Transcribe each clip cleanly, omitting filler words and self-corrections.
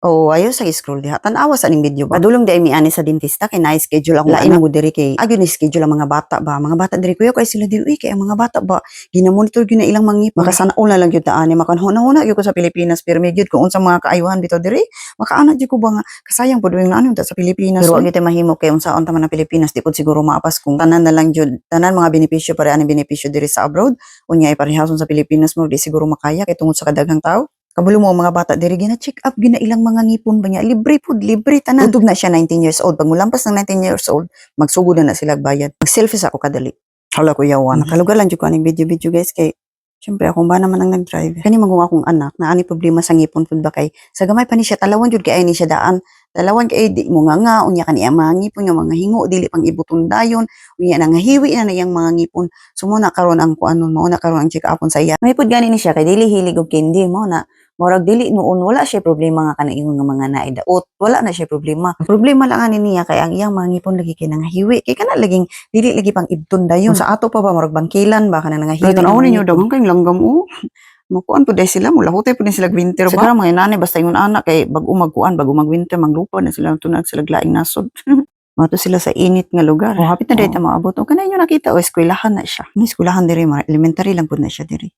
Oo, ayo sa scroll diha. Tan-awa sa ning video ba. Padulong di mi ani sa dentista kay na-schedule ako lain mo diri kay agyo ni schedule ang mga bata ba. Mga bata diri kuya kay sila diri uy kay ang mga bata ba ginamonitor gyud na ilang mangipon. Makasanaon na lang gyud ta ani makanhuna-huna gyud ko sa Pilipinas pero may gyud kung unsa mga kaayuhan bitaw diri. Makaana gyud ko ba nga kasayang pud yung ano ta sa Pilipinas. Pero gyud mahimo kay unsaon ta man na Pilipinas di pud siguro maapas kung tanan na lang gyud tanan mga benepisyo pare ani benepisyo diri sa abroad unya ay parehason sa Pilipinas mo di siguro makaya kay tungod sa kadaghang tao. Kabalo mo mga bata diri gina-check up gina ilang mga ngipon ba niya libre pud libre tanan. Tugtog na siya 19 years old pag mulampas ng 19 years old magsugod na sila bayad. Mag-selfie ako kadali. Hala ko yawa nakalugar lang jud ko aning video guys kay syempre ako ba naman ang nag-drive. Kani mangunga akong anak na ani problema sa ngipon pud ba kay sa gamay pa ni siya talawan jud kay ni siya daan. Talawan kay di mo nga unya kani ang mga ngipon nga mga hingo dili pang ibuton dayon unya na nga hiwi na iyang mga ngipon. Sumo na karon ang kuanon mao na karon ang check upon sa iya. May pud gani ni siya kay dili hilig og candy mo na murag dili noon wala siya problema nga kanang nga mga naidaot wala na siya problema. Ang problema lang ani niya kay ang iyang mga ngipon lagi kay nangahiwi kay kana laging dili lagi pang ibton dayon. Sa ato pa ba murag bangkilan ba kanang nangahiwi. Tanaw ninyo daghang kay langgam o. Makuan pud day sila mula hutay pud sila winter ba. Siguro mga nanay basta ingon anak kay bag-o magkuan bago mag-winter manglupa na sila tunag sila laing nasod. Mato sila sa init nga lugar. O hapit na dayta maabot. O kanay nyo nakita o eskwelahan na siya. No eskwelahan diri elementary lang pud na siya diri.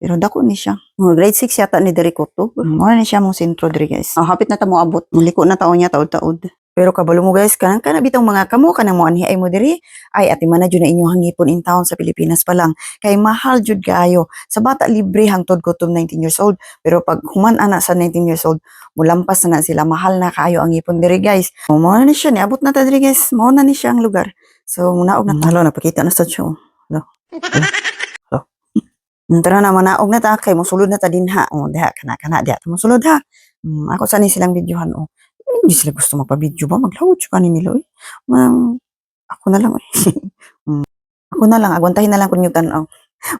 Pero dako ni siya. Mga grade 6 yata ni diri Koto. Mura ni siya mong sentro diri guys. Hapit na ta mo abot. Muliko na taon niya taod-taod. Pero kabalo mo guys, kanang kana bitong mga kamo kanang mo anhi ay mo diri ay ati man na jud na inyong hangipon in town sa Pilipinas pa lang. Kay mahal jud kaayo. Sa bata libre hangtod ko 19 years old. Pero pag human ana sa 19 years old, mulampas na sila mahal na kaayo ang ipon diri guys. Mao na ni siya ni abot na ta diri guys. Mao na ni siya ang lugar. So munaog na talo napakita na sa show. Hello. Tara na manaog na ta kay mosulod na ta dinha. O diha kana diha ta mosulod ha. Ako sa ni silang videohan o. Hindi sila gusto magpa-video ba? Maglawod siya kanin nila eh. Ako na lang eh. Ako na lang, agwantahin na lang kung yung tanaw.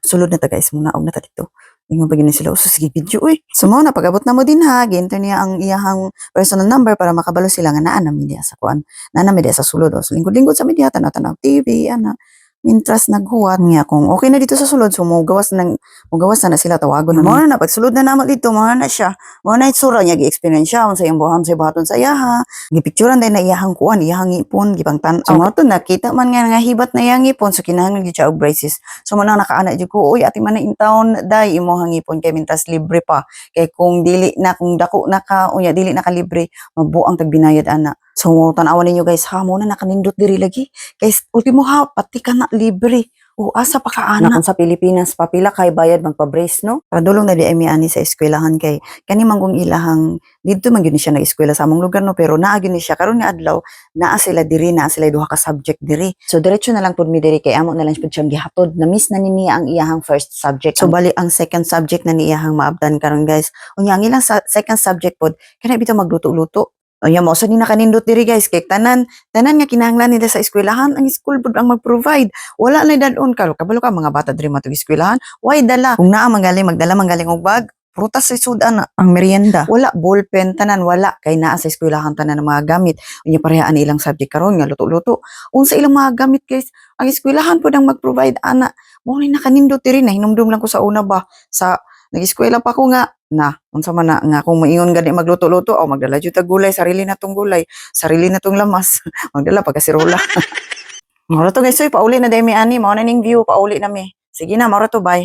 Sulod na ta guys, munaog na ta dito. Ingon pa gini sila, sige video eh. So mo na, pag-abot na mo din ha, ginto niya ang iyahang personal number para makabalo sila nga naa na media sa kuan. Naa na media sa sulod. So lingkod-lingkod sa media, tanaw-tanaw TV, ana. Mintras naghuwat niya kung okay na dito sa sulod so mugawas na sila tawagon na mo na pag sulod na namo dito mo na siya mo na itsura niya gi-experience siya sa iyang buhaton sa bahaton sa iya ha gipicturean din na iyahang kuan iyahang ipon gipang tan so mo to nakita man nga hibat na iyang ipon so kinahanglan gyud siya og braces so mo nang nakaana jud ko uy ati man na in town dai imo hang ipon kay mintras libre pa kay kung dako na ka unya dili na ka libre mabuang tagbinayad ana. So, tanawan ninyo guys, ha, muna nakanindot diri lagi. Guys, ultimo ha, pati ka na libre. O, asa pa ka ana. Kung sa Pilipinas, papila kay bayad magpa-brace, no? Padulong na di ay ani sa eskwelahan kay kani manggong ilahang, dito man yun siya nag-eskwela sa among lugar, no? Pero naa yun siya, karon nga adlaw, naa sila duha ka subject diri. So, diretso na lang pud mi diri kay amo na lang pud siyang gihatod. Na-miss na ni niya ang iyahang first subject. So, bali ang second subject na ni iyahang maabdan karon guys. Unya, ang ilang second subject pod, kana bitaw magluto-luto. Ayan mo, so ni nakanindot diri guys, kay tanan nga kinahanglan nila sa eskwelahan, ang school pud ang mag-provide. Wala na dadon ka, kabalo ka mga bata diri matug eskwelahan, why dala? Kung naa magdala manggaling og bag, prutas sa sudan ang merienda. Wala ballpen tanan wala kay naa sa eskwelahan tanan ng mga gamit. Unya parehaan ilang subject karon nga luto-luto. Unsa ilang mga gamit guys, ang eskwelahan pud ang mag-provide ana. Mo ni nakanindot diri na hinumdum lang ko sa una ba sa nag-eskwela pa ko nga na unsa man na nga kung maingon gani magluto-luto o magdala jud tag gulay sarili na tong gulay sarili na tong lamas magdala pagkasirola mao to guys so pauli na dai mi ani mao na ning view pauli na mi sige na mao to bye.